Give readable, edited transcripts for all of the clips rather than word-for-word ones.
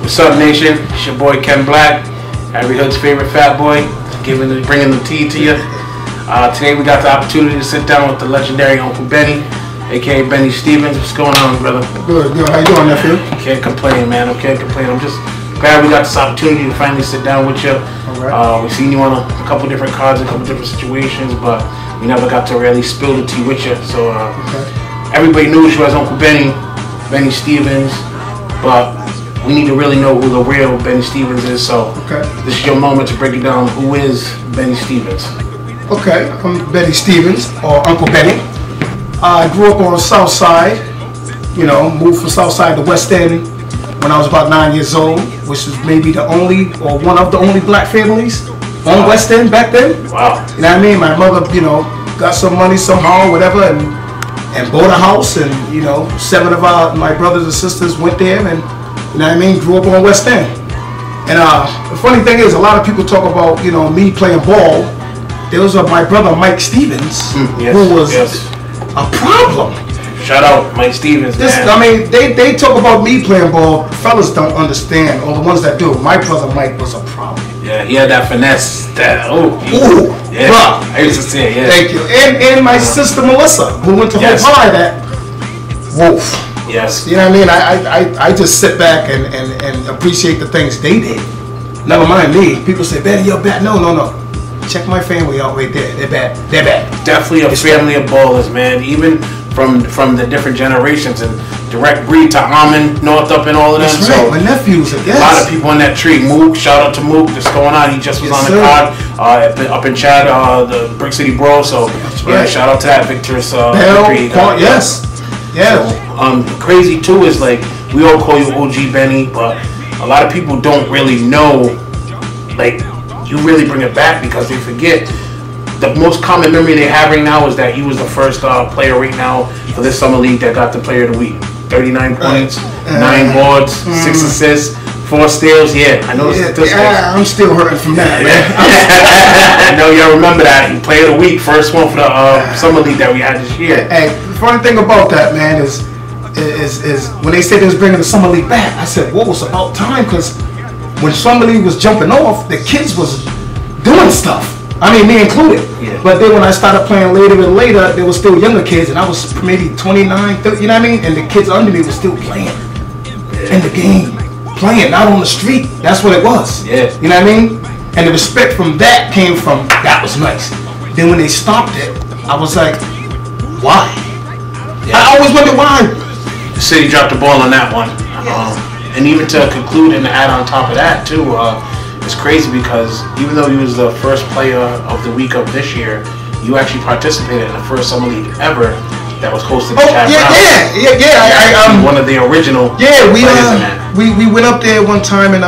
What's up, nation? It's your boy Ken Black, every hood's favorite fat boy, bringing the tea to you. Today we got the opportunity to sit down with the legendary Uncle Bennie, aka Bennie Stevens. What's going on, brother? Good. How you doing, nephew? Can't complain, man. I can't complain. I'm just glad we got this opportunity to finally sit down with you. All right. We've seen you on a couple different cards, a couple different situations, but we never got to really spill the tea with you. So everybody knows you as Uncle Bennie Stevens, but we need to really know who the real Bennie Stevens is. So this is your moment to break it down. Who is Bennie Stevens? Okay, I'm Bennie Stevens, or Uncle Bennie. I grew up on the South Side. You know, moved from South Side to West End when I was about 9 years old, which was maybe the only, or one of the only black families on West End back then. Wow. You know what I mean? My mother, you know, got some money somehow, whatever, and bought a house, and you know, 7 of my brothers and sisters went there, and you know what I mean, grew up on West End. And the funny thing is, a lot of people talk about, you know, me playing ball. There was my brother Mike Stevens, who was a problem. Shout out Mike Stevens, man. I mean, they talk about me playing ball. Fellas don't understand, or the ones that do. My brother Mike was a problem. Yeah, he had that finesse. Yeah. Bro. I used to say it, yeah. Thank you. And my sister Melissa, who went to Hope High, that wolf. Yes. You know what I mean? I just sit back and appreciate the things they did. Never mind me. People say, Bennie, you're bad. No. Check my family out right there. They're bad. Definitely a family of ballers, man. Even from the different generations and direct breed to Almond, North up and all of them. That's right. So my nephews, I guess. A lot of people in that tree. Mook, shout out to Mook. What's going on? He just was on the pod up in Chad, the Brick City Bro. So shout out to that victorious victory. Yes. So, crazy too is like we all call you OG Bennie, but a lot of people don't really know. Like you really bring it back because they forget. The most common memory they have right now is that he was the first player right now for this summer league that got the player of the week. 39 points, 9 boards, 6 assists, 4 steals. Yeah, I know the statistics. I'm still hurting from that, man. I know y'all remember that. He player of the week, first one for the summer league that we had this year. Hey, the funny thing about that, man, is when they said they was bringing the summer league back, I said, well, it's about time, because when summer league was jumping off, the kids was doing stuff. I mean, me included. Yeah. But then when I started playing later and later, there were still younger kids, and I was maybe 29, 30, you know what I mean? And the kids under me were still playing in the game, playing, not on the street. That's what it was. Yeah. You know what I mean? And the respect from that came from, that was nice. Then when they stopped it, I was like, why? Yeah. I always wondered why. The city dropped the ball on that one. And even to conclude and add on top of that, too, it's crazy because even though he was the first player of the week of this year, you actually participated in the first summer league ever that was hosted by Chad Brown. Yeah. One of the original players in that. We went up there one time and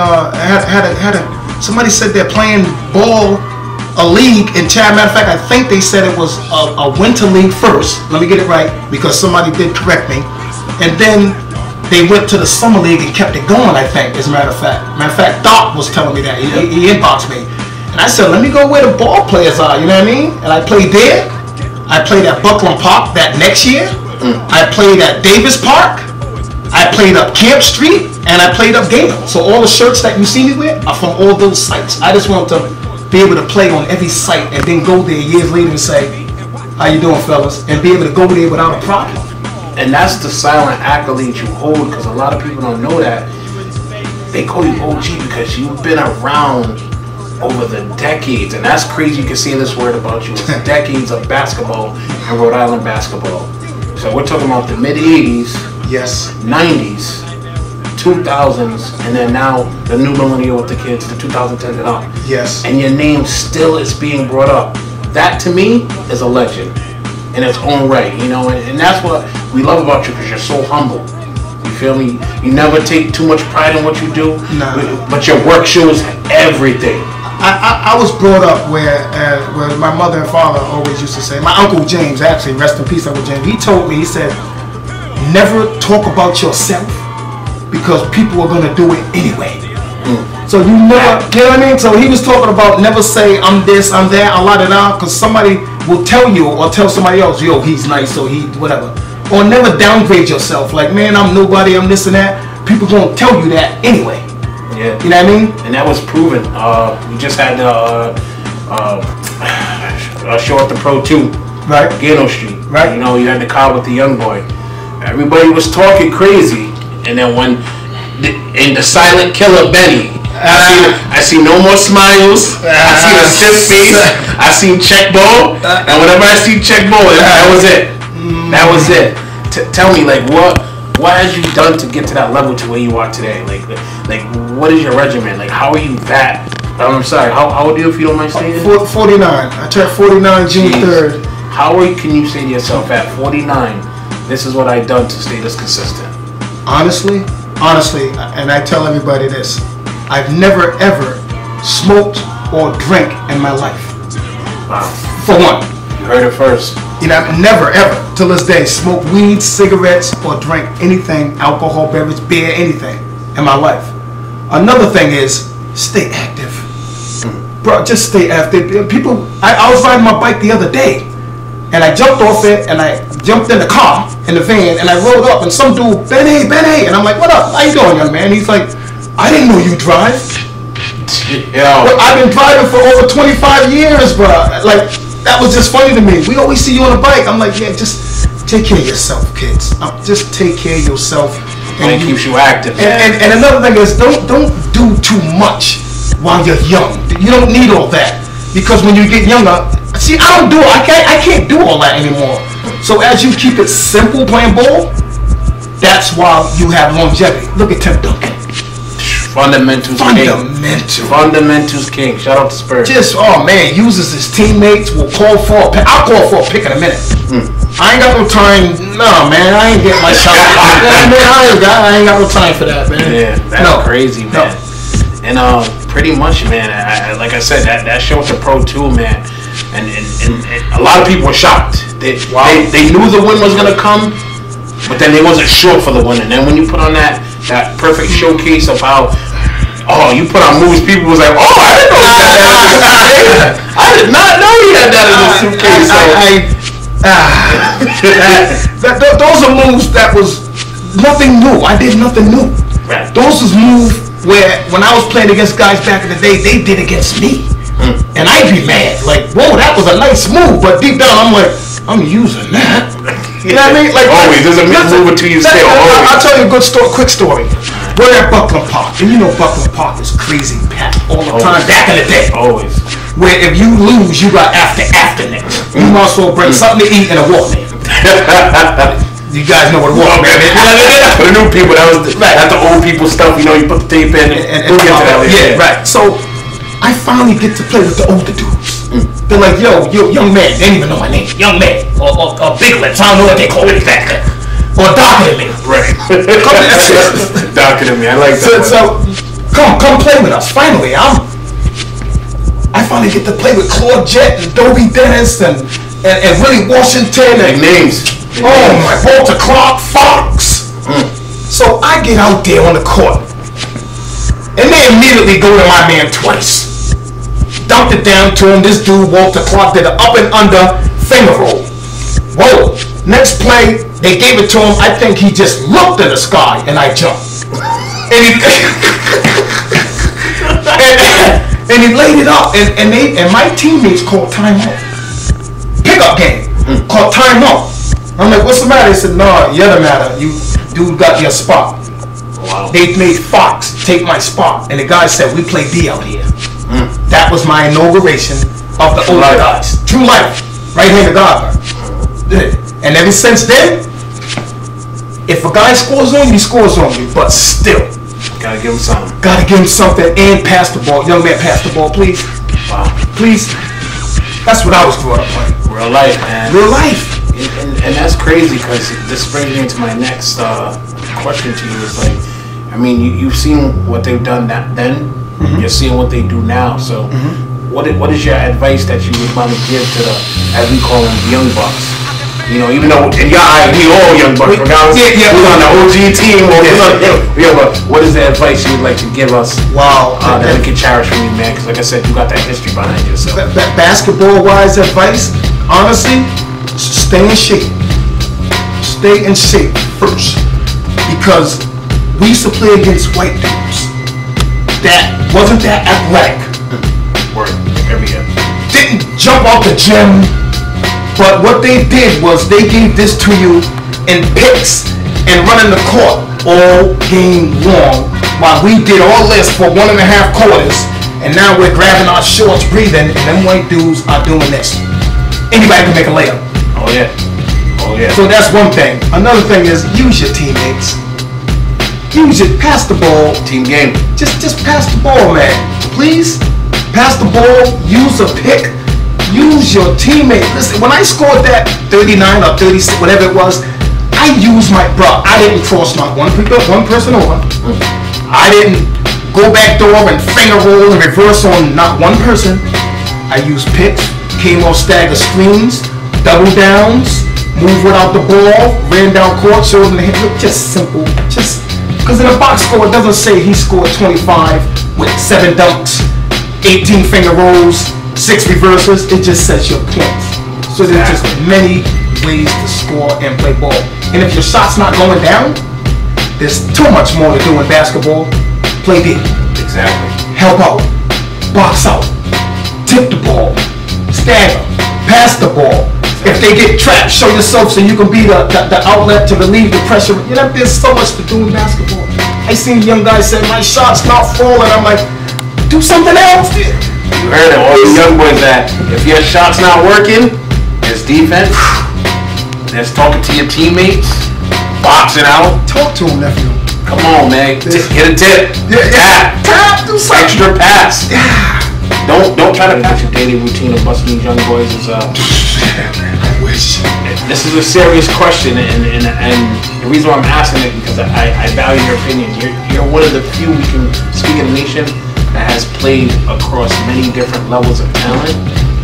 somebody said they're playing ball, a league in Chad. Matter of fact, I think they said it was a winter league first. Let me get it right because somebody did correct me. And then they went to the summer league and kept it going, I think, as a matter of fact. Doc was telling me that. He inboxed me. And I said, let me go where the ball players are, you know what I mean? And I played there. I played at Buckland Park that next year. I played at Davis Park. I played up Camp Street. And I played up Gaynor. So all the shirts that you see me with are from all those sites. I just want to be able to play on every site and then go there years later and say, how you doing, fellas? And be able to go there without a problem. And that's the silent accolade you hold, because a lot of people don't know that. They call you OG because you've been around over the decades, and that's crazy. You can say this word about you. It's decades of basketball and Rhode Island basketball. So we're talking about the mid-'80s, 90s, 2000s, and then now the new millennial with the kids, the 2010s and up. Yes. And your name still is being brought up. That to me is a legend in its own right, you know, and that's what we love about you, because you're so humble. You feel me? You never take too much pride in what you do, but your work shows everything. I was brought up where my mother and father always used to say, my Uncle James, actually, rest in peace, Uncle James, he told me, he said, never talk about yourself because people are going to do it anyway. So you never, you know what I mean? So he was talking about never say I'm this, I'm that, a lot of that, because somebody will tell you or tell somebody else, yo, he's nice, or he whatever. Or never downgrade yourself, like, man, I'm nobody, I'm this and that. People gonna tell you that anyway. Yeah. You know what I mean? And that was proven. We just had a show at the Pro 2. Right. Gano Street. Right. You know, you had the car with the young boy. Everybody was talking crazy. And then in the silent killer Benny, I see no more smiles. I see a stiff face. I seen check ball. And whenever I see check ball, that was it. That was it. Tell me, like, what has you done to get to that level to where you are today? Like what is your regimen? Like, how are you that? I'm sorry, how old are you, if you don't mind stating? 49. I turned 49 June 3rd. How can you say to yourself at 49, this is what I've done to stay this consistent? Honestly, and I tell everybody this, I've never ever smoked or drank in my life. Wow. For one. You heard it first. You know, I've never ever, till this day, smoked weed, cigarettes, or drank anything, alcohol, beverage, beer, anything in my life. Another thing is, stay active. Bro, just stay active. People, I was riding my bike the other day, and I jumped off it, and I jumped in the car, in the van, and I rolled up, and some dude, Benny, and I'm like, what up? How you doing, young man? He's like, I didn't know you drive. Yeah. Well, I've been driving for over 25 years, bro. Like, that was just funny to me. We always see you on a bike. I'm like, yeah, just take care of yourself, kids. Just take care of yourself. And it keeps you active. And another thing is, don't do too much while you're young. You don't need all that, because when you get younger, see, I can't do all that anymore. So as you keep it simple playing ball, that's why you have longevity. Look at Tim Duncan. Fundamentals king. Fundamentals king. Shout out to Spurs. Just, oh man, uses his teammates, will call for a pick. I'll call for a pick in a minute. I ain't got no time. No, man, I ain't getting my shot. Man, I ain't got no time for that, man. Yeah, that's crazy, man. And pretty much, man, like I said, that show at the Pro 2, man, and a lot of people were shocked. They knew the win was gonna come, but then they wasn't sure for the win. And then when you put on that perfect showcase of how, you put on moves, people was like, I didn't know that. I did not know he had that in his suitcase. Those are moves that was nothing new. I did nothing new. Right. Those was moves where when I was playing against guys back in the day, they did against me. And I'd be mad. Like, whoa, that was a nice move. But deep down, I'm like, I'm using that. You know what I mean? Like, always. There's a move to you still. I'll tell you a quick story. We're at Buckland Park. And you know Buckland Park is crazy packed all the time back in the day. Always. Where if you lose, you got after next. You might as well bring something to eat and a Walkman. You guys know what a Walkman is. For the new people, that's the old people stuff. You know, you put the tape in and we'll get to that later. Yeah, right. So I finally get to play with the older dudes. They're like, yo, young man. They don't even know my name. Young man. Or big lips. I don't know what they call it exactly. Or darker than me. Right. Darker than me. I like that. So come play with us. Finally, I finally get to play with Claude Jett and Dobie Dennis and Willie Washington and names. Oh my, Walter Clark, Fox. So I get out there on the court, and they immediately go to my man twice. Dumped it down to him. This dude, Walter Clark, did an up and under finger roll. Whoa. Next play, they gave it to him. I think he just looked at the sky, and I jumped. And he laid it up, and my teammates called timeout. Pickup game. Called timeout. I'm like, what's the matter? They said, no, you're the matter. You dude got your spot. Wow. They made Fox take my spot, and the guy said, we play B out here. That was my inauguration of the older guys. True life. Right here in the Gardner. And ever since then, if a guy scores on you, he scores on you. But still, gotta give him something. Gotta give him something and pass the ball. Young man, pass the ball, please. Wow. Please. That's what I was growing up playing. Real life, man. Real life. And that's crazy, because this brings me into my next question to you. Is like, I mean, you've seen what they've done then. You're seeing what they do now. So, what is your advice that you would want to give to the, as we call them, young bucks? You know, even though in your eyes we all young bucks, regardless we're on the OG team or but what is the advice you would like to give us? Wow, that we can cherish from you, man? Because like I said, you got that history behind you. So basketball-wise advice, honestly, stay in shape. Stay in shape first, because we used to play against white dudes. that wasn't that athletic. Word. Every year. Didn't jump out the gym. But what they did was they gave this to you in picks and running the court all game long while we did all this for 1.5 quarters, and now we're grabbing our shorts, breathing, and them white dudes are doing this. Anybody can make a layup. Oh yeah. Oh yeah. So that's one thing. Another thing is use your teammates. Use it. Pass the ball. Team game. Just pass the ball, man. Please pass the ball. Use a pick. Use your teammate. Listen, when I scored that 39 or 36, whatever it was, I used my, bro, I didn't cross not one person over. I didn't go back door and finger roll and reverse on not one person. I used picks, came off stagger screens, double downs, moved without the ball, ran down court, showed him the hit. Look, just simple. Just, because in the box score, it doesn't say he scored 25 with 7 dunks, 18 finger rolls, 6 reverses. It just says your points. So there's just many ways to score and play ball. And if your shot's not going down, there's too much more to do in basketball. Play deep. Exactly. Help out. Box out. Tip the ball. Stagger. Pass the ball. If they get trapped, show yourself so you can be the outlet to relieve the pressure. You know, there's so much to do in basketball. I seen young guys say, my shot's not falling. I'm like, do something else. You heard it, all you young boys, that if your shot's not working, there's defense, there's talking to your teammates, boxing out. Talk to him, nephew. Come on, man. Hit a tip. Tap. Do something. Extra pass. Yeah. Don't try to pass your daily routine of busting these young boys. I wish. This is a serious question, and the reason why I'm asking it because I value your opinion. You're one of the few we can speak in the nation that has played across many different levels of talent.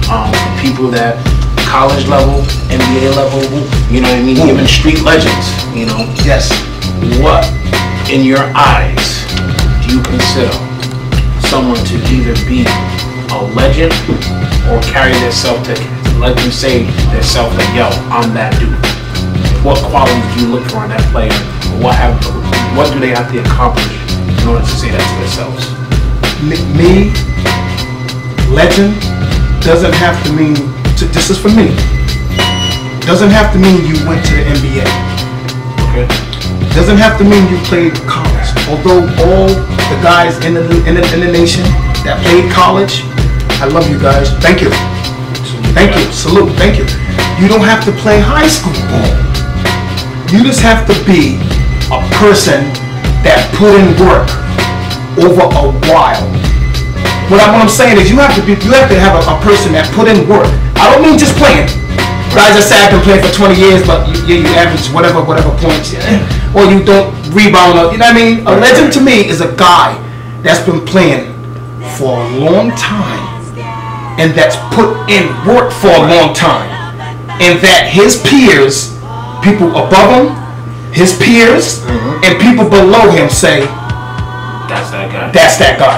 From people that college level, NBA level, you know what I mean, even street legends, you know. Yes. What, in your eyes, do you consider someone to either be a legend or carry themselves to let them say themselves like, yo, I'm that dude? What qualities do you look for in that player? What do they have to accomplish in order to say that to themselves? Me, legend, doesn't have to mean, this is for me, doesn't have to mean you went to the NBA. Okay. Doesn't have to mean you played college. Although all the guys in the nation that played college, I love you guys. Thank you. Thank you. Salute. Thank you. You don't have to play high school ball. You just have to be a person that put in work over a while. What I'm saying is you have to have a person that put in work. I don't mean just playing. Guys that say I've been playing for 20 years, but you average whatever points, or you don't rebound. You know what I mean? A legend to me is a guy that's been playing for a long time, and that's put in work for a long time, and that his peers, people above him, his peers, and people below him say, that's that guy. That's that guy.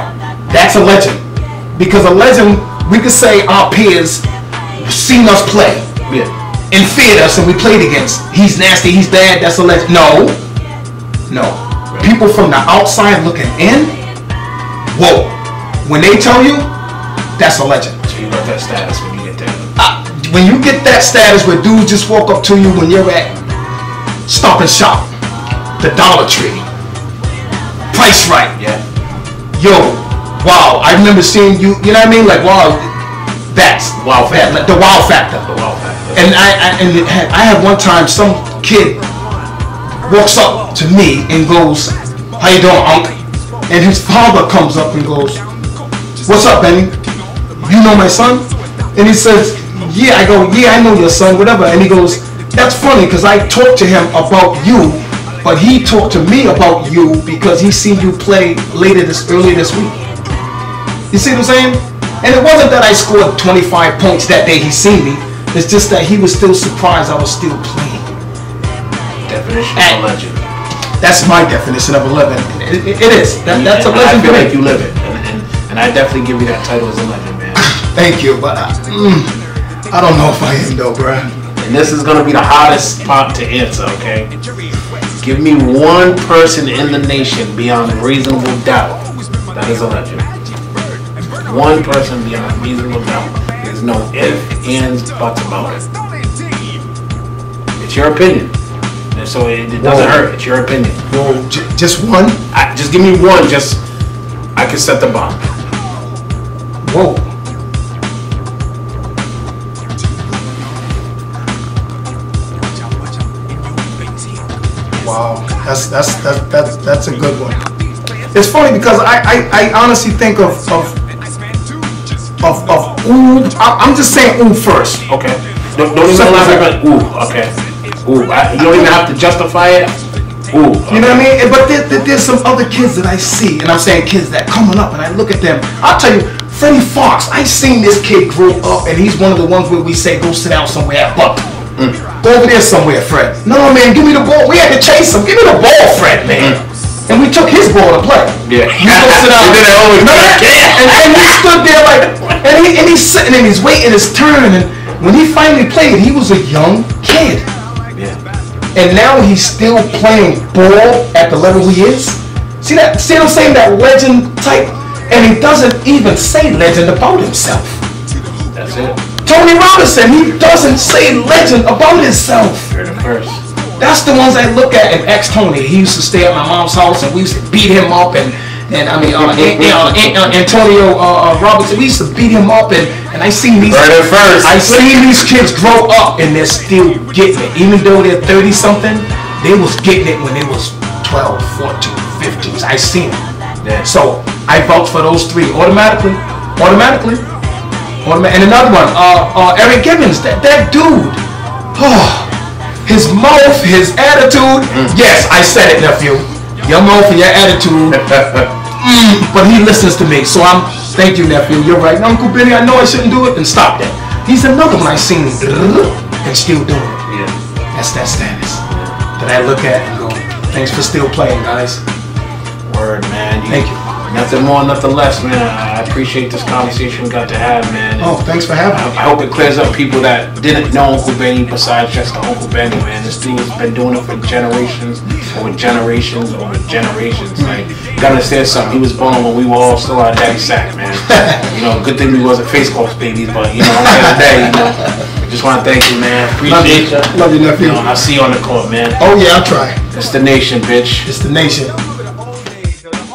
That's a legend. Because a legend, we could say our peers seen us play. Yeah. And feared us and we played against. He's nasty, he's bad, that's a legend. No. Right. People from the outside looking in, whoa. When they tell you, that's a legend. So you got that status when you get there. When you get that status where dudes just walk up to you when you're at Stop and Shop, the Dollar Tree, Price Right. Yeah. Yo, wow, I remember seeing you, you know what I mean? Like, wow, that's wow factor. The wow factor. The wow factor. And I had one time some kid walks up to me and goes, how you doing, Unc? And his father comes up and goes, what's up, Benny? You know my son? And he says, yeah. I go, yeah, I know your son, whatever. And he goes, that's funny because I talked to him about you, but he talked to me about you because he seen you play earlier this week. You see what I'm saying? And it wasn't that I scored 25 points that day he seen me. It's just that he was still surprised I was still playing. Definition of a legend. That's my definition of a legend. It is. That's a legend. I feel like you live it. And I definitely give you that title as a legend, man. Thank you, but I don't know if I am though, bruh. And this is gonna be the hottest part to answer, okay? Give me one person in the nation beyond reasonable doubt That is a legend. One person beyond a reasonable doubt. There's no ifs, ands, buts about it. It's your opinion. And so it doesn't hurt. It's your opinion. Whoa, just one? Just give me one. I can set the bomb. Whoa. Wow, that's a good one. It's funny because I honestly think of ooh. I'm just saying ooh first. Okay. Don't even elaborate. Ooh. Okay. Ooh. You don't even have to justify it. Ooh. Okay. You know what I mean? But there's some other kids that I see, and I'm saying kids that coming up, and I look at them. I'll tell you, Freddie Fox. I seen this kid grow up, and he's one of the ones where we say go sit down somewhere at Buck. Go over there somewhere, Fred. No, man, give me the ball. We had to chase him. Give me the ball, Fred, man. And we took his ball to play. Yeah. You go sit down. And he stood there like, and he's sitting and he's waiting his turn. And when he finally played, he was a young kid. Yeah. And now he's still playing ball at the level he is. See that? See what I'm saying? That legend type. And he doesn't even say legend about himself. That's it. Tony Robinson, he doesn't say legend about himself. You're the first. That's the ones I look at. And ex-Tony, he used to stay at my mom's house, and we used to beat him up. And I mean, Antonio Robinson, we used to beat him up. And I seen these. Right at first. I seen these kids grow up, and they're still getting it, even though they're 30 something. They was getting it when they was 12, 14, 15. I seen it. Yeah. So I vouch for those three automatically. And another one, Eric Gibbons, that dude, his mouth, his attitude. Yes, I said it, nephew. Your mouth and your attitude. But he listens to me, so thank you, nephew. You're right. Uncle Bennie, I know I shouldn't do it, and stop that. He's another one I seen and still doing it. Yeah. That's that status that I look at and go, thanks for still playing, guys. Word, man. Thank you. Nothing more, nothing less, man. I appreciate this conversation we got to have, man. Oh, thanks for having me. I hope it clears up people that didn't know Uncle Bennie besides just the Uncle Bennie, man. This dude has been doing it for generations, over generations, over generations. Like, you gotta understand something. He was born when we were all still our daddy's sack, man. You know, good thing we wasn't face close babies, but you know, at the end of the day, you know, just want to thank you, man. Appreciate you. Love you, nephew. You know, I'll see you on the court, man. Oh yeah, I'll try. It's the nation, bitch. It's the nation.